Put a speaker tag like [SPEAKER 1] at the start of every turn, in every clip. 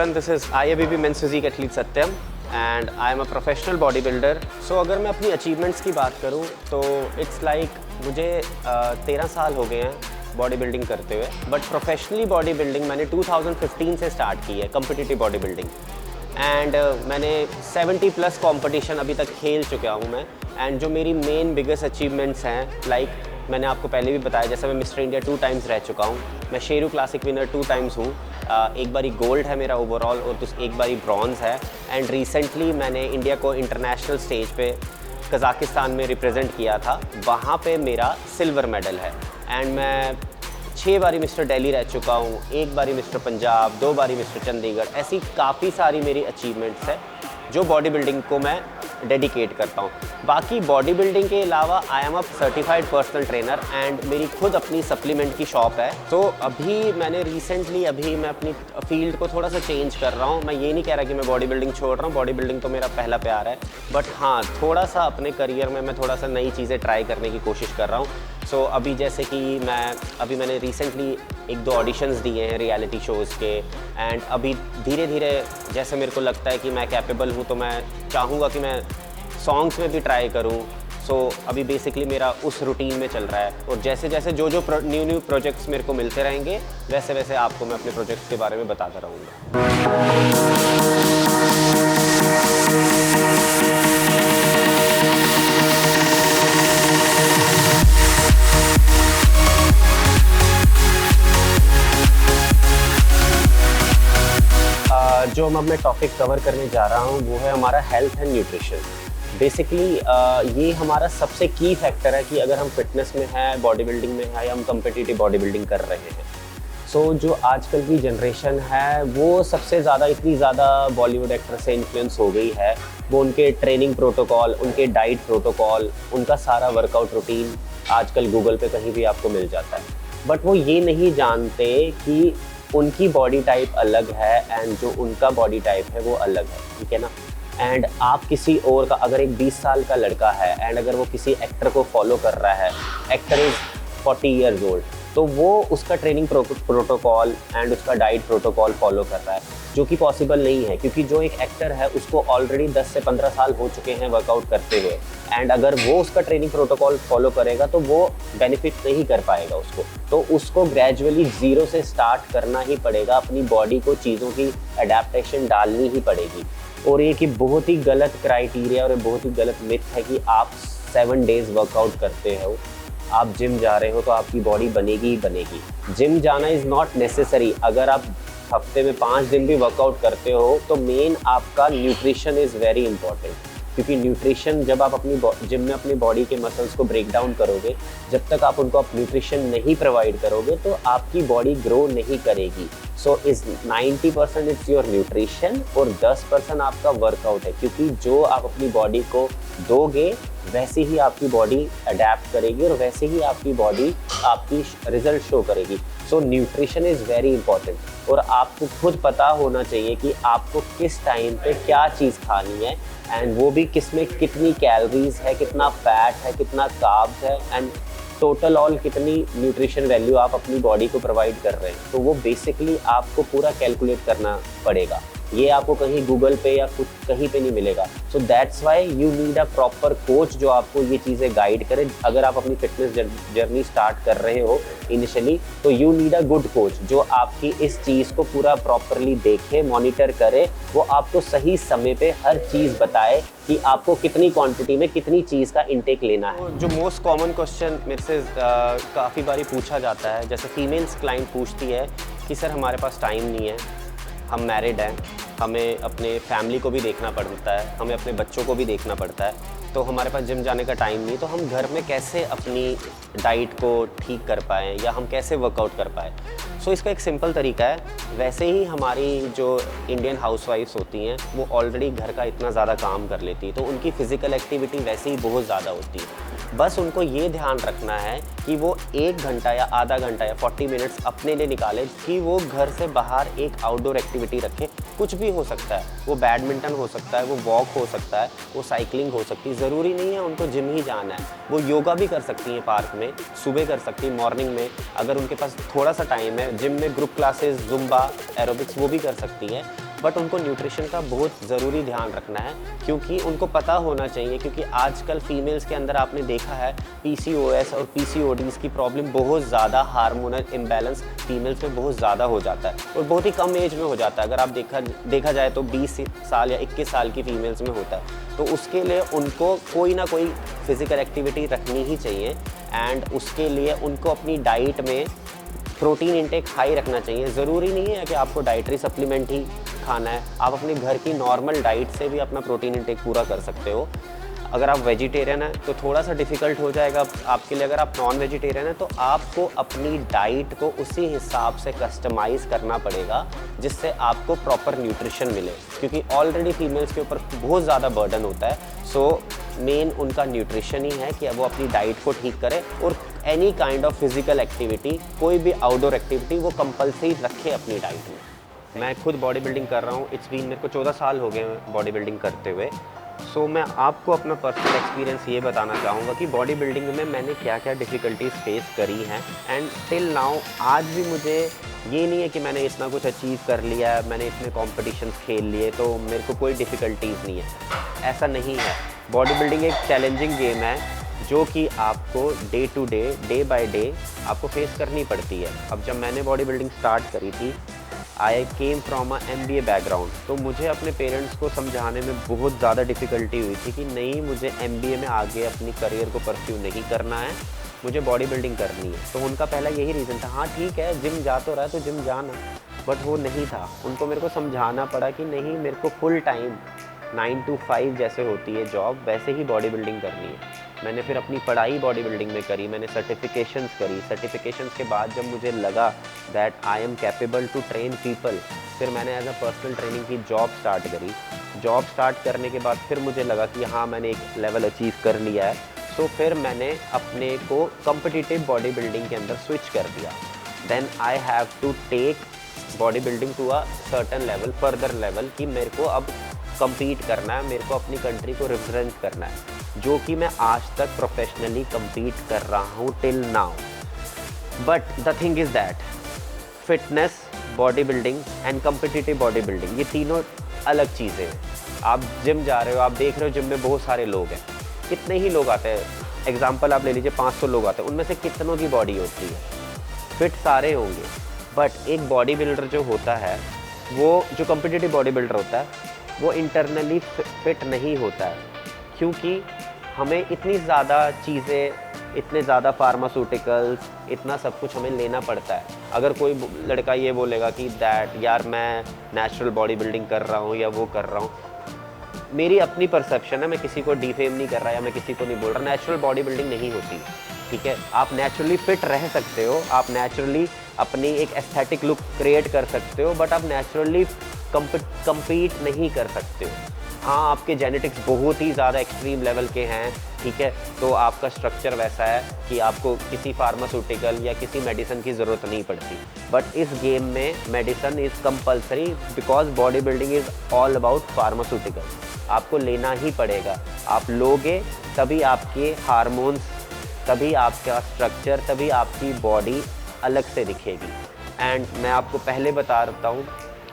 [SPEAKER 1] everyone, this is IABB Men's Physique Athlete Satyam and I am a professional bodybuilder. So अगर मैं अपनी achievements की बात करूँ तो it's like मुझे 13 साल हो गए हैं बॉडी बिल्डिंग करते हुए, बट प्रोफेशनली बॉडी बिल्डिंग मैंने 2015 से स्टार्ट की है, कम्पिटिटिव बॉडी बिल्डिंग। एंड मैंने 70 प्लस कंपटीशन अभी तक खेल चुका हूँ मैं। एंड जो मेरी मेन बिगेस्ट अचीवमेंट्स हैं, लाइक मैंने आपको पहले भी बताया, जैसे मैं मिस्टर इंडिया 2 टाइम्स रह चुका हूँ, मैं शेरू क्लासिक विनर 2 टाइम्स हूँ, एक बारी गोल्ड है मेरा ओवरऑल और एक बारी ब्रॉन्ज़ है। एंड रिसेंटली मैंने इंडिया को इंटरनेशनल स्टेज पे कज़ाकिस्तान में रिप्रेजेंट किया था, वहाँ पे मेरा सिल्वर मेडल है। एंड मैं 6 बारी मिस्टर दिल्ली रह चुका हूँ, 1 बारी मिस्टर पंजाब, 2 बारी मिस्टर चंडीगढ़। ऐसी काफ़ी सारी मेरी अचीवमेंट्स हैं जो बॉडी बिल्डिंग को मैं डेडिकेट करता हूँ। बाकी बॉडी बिल्डिंग के अलावा I am a certified personal trainer and मेरी खुद अपनी सप्लीमेंट की शॉप है। तो अभी मैंने रिसेंटली मैं अपनी फील्ड को थोड़ा सा चेंज कर रहा हूँ। मैं ये नहीं कह रहा कि मैं बॉडी बिल्डिंग छोड़ रहा हूँ, बॉडी बिल्डिंग तो मेरा पहला प्यार है, बट हाँ, थोड़ा सा अपने करियर में मैं थोड़ा सा नई चीज़ें ट्राई करने की कोशिश कर रहा हूँ। सो अभी जैसे कि मैंने रिसेंटली 1-2 ऑडिशंस दिए हैं रियलिटी शोज़ के। एंड अभी धीरे धीरे जैसे मेरे को लगता है कि मैं कैपेबल हूँ, तो मैं चाहूँगा कि मैं सॉन्ग्स में भी ट्राई करूँ। सो अभी बेसिकली मेरा उस रूटीन में चल रहा है, और जैसे जैसे जो न्यू प्रोजेक्ट्स मेरे को मिलते रहेंगे, वैसे वैसे आपको मैं अपने प्रोजेक्ट्स के बारे में बताता रहूँगा। जो मैं टॉपिक कवर करने जा रहा हूँ वो है हमारा हेल्थ एंड न्यूट्रिशन। बेसिकली ये हमारा सबसे की फैक्टर है कि अगर हम फिटनेस में हैं, बॉडी बिल्डिंग में है, या हम कम्पिटिटिव बॉडी बिल्डिंग कर रहे हैं। सो जो आजकल की जनरेशन है वो सबसे ज़्यादा इतनी ज़्यादा बॉलीवुड एक्टर से इन्फ्लुएंस हो गई है। वो उनके ट्रेनिंग प्रोटोकॉल, उनके डाइट प्रोटोकॉल, उनका सारा वर्कआउट रूटीन आजकल गूगल पे कहीं भी आपको मिल जाता है। बट वो ये नहीं जानते कि उनकी बॉडी टाइप अलग है एंड जो उनका बॉडी टाइप है वो अलग है, ठीक है ना। एंड आप किसी और का, अगर एक 20 साल का लड़का है एंड अगर वो किसी एक्टर को फॉलो कर रहा है, एक्टर इज़ 40 ईयर्स ओल्ड, तो वो उसका ट्रेनिंग प्रोटोकॉल एंड उसका डाइट प्रोटोकॉल फॉलो कर रहा है, जो कि पॉसिबल नहीं है, क्योंकि जो एक एक्टर है उसको ऑलरेडी 10 से 15 साल हो चुके हैं वर्कआउट करते हुए। एंड अगर वो उसका ट्रेनिंग प्रोटोकॉल फॉलो करेगा तो वो बेनिफिट नहीं कर पाएगा उसको। तो उसको ग्रेजुअली ज़ीरो से स्टार्ट करना ही पड़ेगा, अपनी बॉडी को चीज़ों की अडेप्टेशन डालनी ही पड़ेगी। और ये कि बहुत ही गलत क्राइटेरिया और बहुत ही गलत मिथ है कि आप 7 डेज़ वर्कआउट करते हो, आप जिम जा रहे हो तो आपकी बॉडी बनेगी ही बनेगी। जिम जाना इज़ नॉट नेसेसरी। अगर आप हफ्ते में 5 दिन भी वर्कआउट करते हो तो मेन आपका न्यूट्रिशन इज़ वेरी इंपॉर्टेंट, क्योंकि न्यूट्रिशन जब आप अपनी जिम में अपनी बॉडी के मसल्स को ब्रेक डाउन करोगे, जब तक आप उनको न्यूट्रिशन नहीं प्रोवाइड करोगे तो आपकी बॉडी ग्रो नहीं करेगी। सो इस 90% इट्स योर न्यूट्रिशन और 10% आपका वर्कआउट है, क्योंकि जो आप अपनी बॉडी को दोगे वैसे ही आपकी बॉडी अडेप्ट करेगी और वैसे ही आपकी बॉडी आपकी रिजल्ट शो करेगी। सो न्यूट्रिशन इज़ वेरी इंपॉर्टेंट, और आपको खुद पता होना चाहिए कि आपको किस टाइम पे क्या चीज़ खानी है, एंड वो भी किसमें कितनी कैलोरीज है, कितना फैट है, कितना कार्ब्स है, एंड टोटल ऑल कितनी न्यूट्रिशन वैल्यू आप अपनी बॉडी को प्रोवाइड कर रहे हैं। तो वो बेसिकली आपको पूरा कैलकुलेट करना पड़ेगा। ये आपको कहीं गूगल पे या कुछ कहीं पे नहीं मिलेगा। So that's why you need a proper coach जो आपको ये चीज़ें गाइड करे। अगर आप अपनी फिटनेस जर्नी स्टार्ट कर रहे हो इनिशियली, तो you need a good coach जो आपकी इस चीज़ को पूरा प्रॉपरली देखे, मॉनिटर करे, वो आपको सही समय पे हर चीज़ बताए कि आपको कितनी क्वांटिटी में कितनी चीज़ का इंटेक लेना है। जो मोस्ट कॉमन क्वेश्चन मेरे से काफ़ी बारी पूछा जाता है, जैसे फीमेल्स क्लाइंट पूछती है कि सर हमारे पास टाइम नहीं है, हम मैरिड हैं, हमें अपने फैमिली को भी देखना पड़ता है, हमें अपने बच्चों को भी देखना पड़ता है, तो हमारे पास जिम जाने का टाइम नहीं, तो हम घर में कैसे अपनी डाइट को ठीक कर पाएँ या हम कैसे वर्कआउट कर पाएँ। सो इसका एक सिंपल तरीका है। वैसे ही हमारी जो इंडियन हाउसवाइफ्स होती हैं वो ऑलरेडी घर का इतना ज़्यादा काम कर लेती है, तो उनकी फ़िज़िकल एक्टिविटी वैसे ही बहुत ज़्यादा होती है। बस उनको ये ध्यान रखना है कि वो 1 घंटा या आधा घंटा या 40 मिनट्स अपने लिए निकाले कि वो घर से बाहर एक आउटडोर एक्टिविटी रखें। कुछ भी हो सकता है, वो बैडमिंटन हो सकता है, वो वॉक हो सकता है, वो साइकिलिंग हो सकती है। ज़रूरी नहीं है उनको जिम ही जाना है, वो योगा भी कर सकती हैं पार्क में, सुबह कर सकती हैं, मॉर्निंग में। अगर उनके पास थोड़ा सा टाइम है, जिम में ग्रुप क्लासेस, जुम्बा, एरोबिक्स वो भी कर सकती हैं। बट उनको न्यूट्रिशन का बहुत ज़रूरी ध्यान रखना है, क्योंकि उनको पता होना चाहिए, क्योंकि आजकल फीमेल्स के अंदर आपने देखा है PCOS और PCODs की प्रॉब्लम बहुत ज़्यादा, हार्मोनल इम्बैलेंस फीमेल्स में बहुत ज़्यादा हो जाता है और बहुत ही कम एज में हो जाता है। अगर आप देखा जाए तो 20 साल या 21 साल की फीमेल्स में होता है। तो उसके लिए उनको कोई ना कोई फिज़िकल एक्टिविटी रखनी ही चाहिए एंड उसके लिए उनको अपनी डाइट में प्रोटीन इंटेक हाई रखना चाहिए। ज़रूरी नहीं है कि आपको डाइटरी सप्लीमेंट ही खाना है, आप अपने घर की नॉर्मल डाइट से भी अपना प्रोटीन इंटेक पूरा कर सकते हो। अगर आप वेजिटेरियन हैं तो थोड़ा सा डिफ़िकल्ट हो जाएगा आपके लिए। अगर आप नॉन वेजिटेरियन हैं तो आपको अपनी डाइट को उसी हिसाब से कस्टमाइज़ करना पड़ेगा जिससे आपको प्रॉपर न्यूट्रिशन मिले, क्योंकि ऑलरेडी फीमेल्स के ऊपर बहुत ज़्यादा बर्डन होता है। सो मेन उनका न्यूट्रिशन ही है कि वो अपनी डाइट को ठीक करें और any kind of physical activity, कोई भी आउटडोर एक्टिविटी वो कंपलसरी रखें अपनी डाइट में। मैं खुद बॉडी बिल्डिंग कर रहा हूँ, इट्स बीन मेरे को 14 साल हो गए बॉडी बिल्डिंग करते हुए। सो मैं आपको अपना पर्सनल एक्सपीरियंस ये बताना चाहूँगा कि बॉडी बिल्डिंग में मैंने क्या क्या डिफ़िकल्टीज़ फेस करी हैं एंड टिल नाउ आज भी मुझे ये नहीं है कि मैंने इतना कुछ अचीव कर लिया है, मैंने इतने कॉम्पिटिशन्स खेल लिए तो मेरे को कोई डिफ़िकल्टीज़ नहीं है। ऐसा नहीं है। बॉडी बिल्डिंग एक चैलेंजिंग गेम है जो कि आपको day to day by day आपको फेस करनी पड़ती है। अब जब मैंने बॉडी बिल्डिंग स्टार्ट करी थी, I came from a MBA background, तो मुझे अपने पेरेंट्स को समझाने में बहुत ज़्यादा डिफ़िकल्टी हुई थी कि नहीं, मुझे MBA में आगे अपनी करियर को परस्यू नहीं करना है, मुझे बॉडी बिल्डिंग करनी है। तो उनका पहला यही रीज़न था, हाँ ठीक है जिम जा तो रहा है तो जिम जाना, बट वो नहीं था। उनको मेरे को समझाना पड़ा कि नहीं, मेरे को फुल टाइम 9 to 5 जैसे होती है जॉब, वैसे ही बॉडी बिल्डिंग करनी है। मैंने फिर अपनी पढ़ाई बॉडी बिल्डिंग में करी, मैंने सर्टिफिकेशंस करी। सर्टिफिकेशंस के बाद जब मुझे लगा that I am capable to train people, फिर मैंने एज अ पर्सनल ट्रेनिंग की जॉब स्टार्ट करी। जॉब स्टार्ट करने के बाद फिर मुझे लगा कि हाँ, मैंने एक लेवल अचीव कर लिया है। सो फिर मैंने अपने को कॉम्पिटिटिव बॉडी बिल्डिंग के अंदर स्विच कर दिया। Then I have to take body building to a certain level, further level, कि मेरे को अब कम्पीट करना है, मेरे को अपनी कंट्री को रिप्रेजेंट करना है, जो कि मैं आज तक प्रोफेशनली कम्पीट कर रहा हूँ till now. But the thing is that fitness, body building and competitive body building, ये तीनों अलग चीज़ें हैं। आप जिम जा रहे हो, आप देख रहे हो जिम में बहुत सारे लोग हैं, कितने ही लोग आते हैं। एग्जाम्पल आप ले लीजिए, 500 लोग आते हैं, उनमें से कितनों की बॉडी होती है? फिट सारे होंगे, बट एक बॉडी बिल्डर जो होता है, वो जो कम्पिटिटिव बॉडी बिल्डर होता है, वो इंटरनली फिट नहीं होता है, क्योंकि हमें इतनी ज़्यादा चीज़ें, इतने ज़्यादा फार्मास्यूटिकल्स, इतना सब कुछ हमें लेना पड़ता है। अगर कोई लड़का ये बोलेगा कि दैट यार मैं नेचुरल बॉडी बिल्डिंग कर रहा हूँ या वो कर रहा हूँ, मेरी अपनी परसेप्शन है, मैं किसी को डिफेम नहीं कर रहा या मैं किसी को नहीं बोल रहा, नेचुरल बॉडी बिल्डिंग नहीं होती, ठीक है। आप नेचुरली फिट रह सकते हो, आप नेचुरली अपनी एक एस्थेटिक लुक क्रिएट कर सकते हो, बट आप नेचुरली कम्पीट नहीं कर सकते हो। हाँ, आपके जेनेटिक्स बहुत ही ज़्यादा एक्सट्रीम लेवल के हैं, ठीक है, तो आपका स्ट्रक्चर वैसा है कि आपको किसी फार्मास्यूटिकल या किसी मेडिसिन की ज़रूरत नहीं पड़ती। बट इस गेम में medicine is compulsory, because body building is all about pharmaceutical. आपको लेना ही पड़ेगा, आप लोगे तभी आपके हार्मोन्स, तभी आपका स्ट्रक्चर, तभी आपकी बॉडी अलग से दिखेगी। एंड मैं आपको पहले बता देता हूँ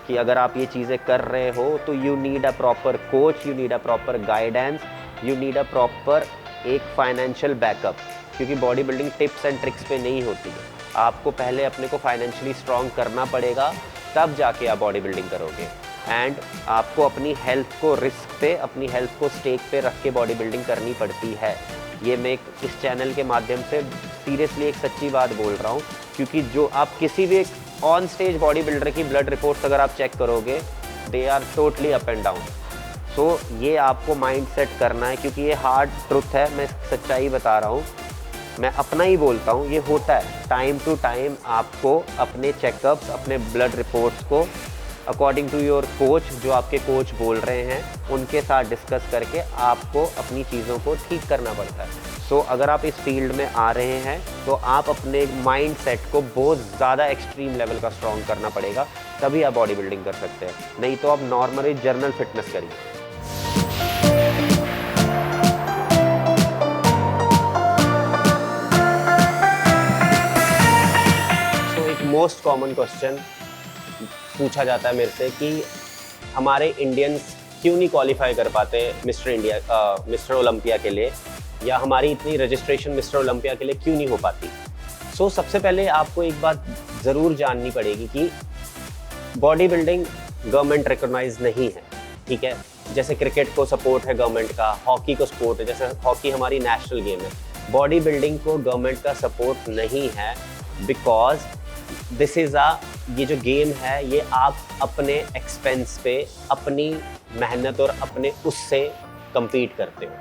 [SPEAKER 1] कि अगर आप ये चीज़ें कर रहे हो तो you need a proper coach, you need a proper guidance, you need a proper एक फाइनेंशियल बैकअप, क्योंकि body building tips and tricks पे नहीं होती है। आपको पहले अपने को फाइनेंशियली स्ट्रॉन्ग करना पड़ेगा, तब जाके आप बॉडी बिल्डिंग करोगे। एंड आपको अपनी हेल्थ को रिस्क पे, अपनी हेल्थ को स्टेक पे रख के बॉडी बिल्डिंग करनी पड़ती है। ये मैं इस चैनल के माध्यम से सीरियसली एक सच्ची बात बोल रहा हूँ, क्योंकि जो आप किसी भी एक ऑन स्टेज बॉडी बिल्डर की ब्लड रिपोर्ट्स अगर आप चेक करोगे, they are totally up and down. So ये आपको माइंड सेट करना है, क्योंकि ये हार्ड ट्रुथ है, मैं जो बता रहा हूँ, मैं अपना ही बोलता हूँ, ये होता है। टाइम टू टाइम आपको अपने चेकअप्स, अपने ब्लड रिपोर्ट्स को अकॉर्डिंग टू योर कोच, जो आपके कोच बोल रहे हैं, उनके साथ डिस्कस करके आपको अपनी चीज़ों को ठीक करना पड़ता है। सो अगर आप इस फील्ड में आ रहे हैं तो आप अपने माइंड सेट को बहुत ज़्यादा एक्सट्रीम लेवल का स्ट्रॉन्ग करना पड़ेगा, तभी आप बॉडी बिल्डिंग कर सकते हैं, नहीं तो आप नॉर्मली जनरल फिटनेस करिए। सो एक मोस्ट कॉमन क्वेश्चन पूछा जाता है मेरे से कि हमारे इंडियंस क्यों नहीं क्वालिफाई कर पाते मिस्टर ओलंपिया के लिए, या हमारी इतनी रजिस्ट्रेशन मिस्टर ओलंपिया के लिए क्यों नहीं हो पाती। सो सबसे पहले आपको एक बात ज़रूर जाननी पड़ेगी कि बॉडी बिल्डिंग गवर्नमेंट रिकॉग्नाइज नहीं है, ठीक है। जैसे क्रिकेट को सपोर्ट है गवर्नमेंट का, हॉकी को सपोर्ट है, जैसे हॉकी हमारी नेशनल गेम है। बॉडी बिल्डिंग को गवर्नमेंट का सपोर्ट नहीं है बिकॉज दिस इज़ ये जो गेम है ये आप अपने एक्सपेंस पे अपनी मेहनत और अपने उससे compete करते हो।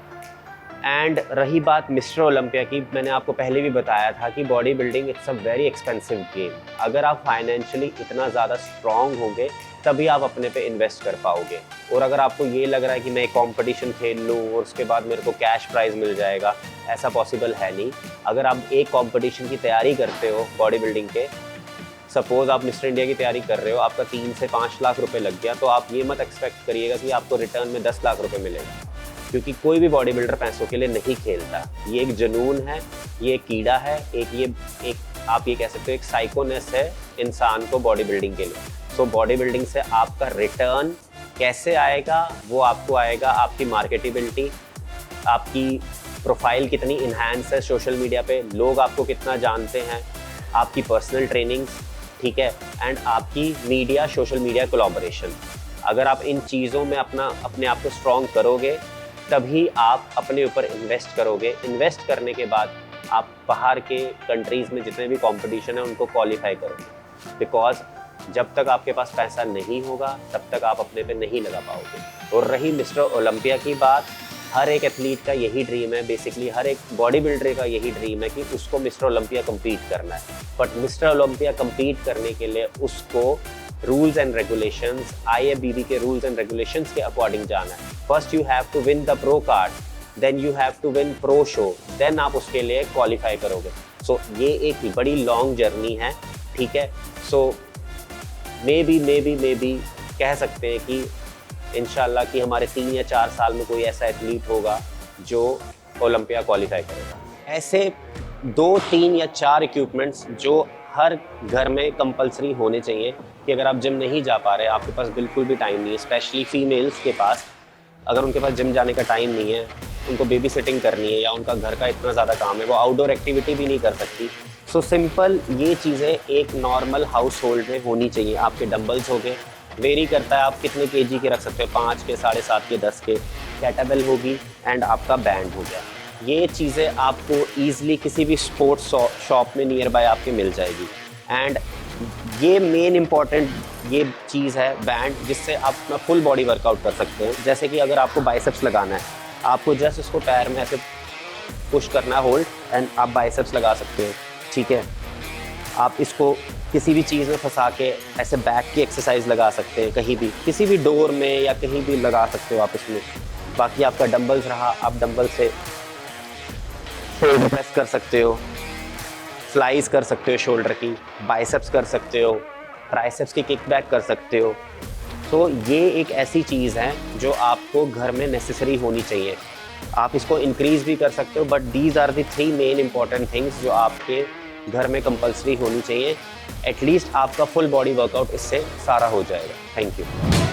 [SPEAKER 1] एंड रही बात मिस्टर ओलंपिया की, मैंने आपको पहले भी बताया था कि body building it's a very expensive game. अगर आप फाइनेंशियली इतना ज़्यादा स्ट्रॉन्ग होंगे तभी आप अपने पे इन्वेस्ट कर पाओगे। और अगर आपको ये लग रहा है कि मैं एक कॉम्पिटिशन खेल लूँ और उसके बाद मेरे को कैश प्राइज़ मिल जाएगा, ऐसा पॉसिबल है नहीं। अगर आप एक कॉम्पिटिशन की तैयारी करते हो बॉडी बिल्डिंग के, सपोज़ आप मिस्टर इंडिया की तैयारी कर रहे हो, आपका 3 से 5 लाख रुपए लग गया, तो आप ये मत एक्सपेक्ट करिएगा कि आपको रिटर्न में 10 लाख रुपए मिलेगा, क्योंकि कोई भी बॉडी बिल्डर पैसों के लिए नहीं खेलता। ये एक जुनून है, ये एक कीड़ा है, एक आप ये कह सकते हो एक साइकोनेस है इंसान को बॉडी बिल्डिंग के लिए। सो बॉडी बिल्डिंग से आपका रिटर्न कैसे आएगा, वो आपको आएगा आपकी मार्केटेबिलिटी, आपकी प्रोफाइल कितनी इन्हांस है सोशल मीडिया पे, लोग आपको कितना जानते हैं, आपकी पर्सनल ट्रेनिंग्स, ठीक है, एंड आपकी मीडिया सोशल मीडिया कोलैबोरेशन। अगर आप इन चीज़ों में अपने आप को स्ट्रॉन्ग करोगे तभी आप अपने ऊपर इन्वेस्ट करोगे। इन्वेस्ट करने के बाद आप बाहर के कंट्रीज़ में जितने भी कंपटीशन है उनको क्वालिफाई करोगे, बिकॉज जब तक आपके पास पैसा नहीं होगा तब तक आप अपने पे नहीं लगा पाओगे। और रही मिस्टर ओलंपिया की बात, हर एक एथलीट का यही ड्रीम है, बेसिकली हर एक बॉडी बिल्डर का यही ड्रीम है कि उसको मिस्टर ओलंपिया कम्पीट करना है। बट मिस्टर ओलंपिया कम्पीट करने के लिए उसको रूल्स एंड रेगुलेशंस, IFBB के रूल्स एंड रेगुलेशंस के अकॉर्डिंग जाना है। First you have to win the pro card, then you have to win pro show, then आप उसके लिए क्वालिफाई करोगे। सो ये एक बड़ी लॉन्ग जर्नी है, ठीक है। सो मे बी कह सकते हैं कि इंशाल्लाह कि हमारे 3 या 4 साल में कोई ऐसा एथलीट होगा जो ओलंपिया क्वालिफाई करेगा। ऐसे 2, 3 या 4 इक्विपमेंट्स जो हर घर में कंपलसरी होने चाहिए कि अगर आप जिम नहीं जा पा रहे, आपके पास बिल्कुल भी टाइम नहीं है, स्पेशली फीमेल्स के पास, अगर उनके पास जिम जाने का टाइम नहीं है, उनको बेबी सिटिंग करनी है या उनका घर का इतना ज़्यादा काम है, वो आउटडोर एक्टिविटी भी नहीं कर सकती। सो सिंपल ये चीज़ें एक नॉर्मल हाउस होल्ड में होनी चाहिए। आपके डंबल्स हो गए, वेरी करता है आप कितने केजी के रख सकते हो, 5 के, 7.5 के, 10 के, कैटाबेल होगी एंड आपका बैंड हो गया। ये चीज़ें आपको ईजिली किसी भी स्पोर्ट्स शॉप में नियर बाय आपके मिल जाएगी। एंड ये मेन इम्पॉर्टेंट ये चीज़ है बैंड, जिससे आप अपना फुल बॉडी वर्कआउट कर सकते हैं। जैसे कि अगर आपको बाइसेप्स लगाना है, आपको जस्ट उसको पैर में ऐसे पुश करना है, होल्ड, एंड आप बाइसेप्स लगा सकते हो, ठीक है। आप इसको किसी भी चीज़ में फंसा के ऐसे बैक की एक्सरसाइज लगा सकते हैं, कहीं भी, किसी भी डोर में या कहीं भी लगा सकते हो आप इसमें। बाकी आपका डंबल्स रहा, आप डंबल से शोल्डर प्रेस कर सकते हो, फ्लाइज कर सकते हो शोल्डर की, बाइसेप्स कर सकते हो, ट्राइसेप्स की किक बैक कर सकते हो। तो ये एक ऐसी चीज़ है जो आपको घर में नेसेसरी होनी चाहिए। आप इसको इंक्रीज़ भी कर सकते हो, but these are the 3 main important things जो आपके घर में कंपलसरी होनी चाहिए। एटलीस्ट आपका फुल बॉडी वर्कआउट इससे सारा हो जाएगा। Thank you.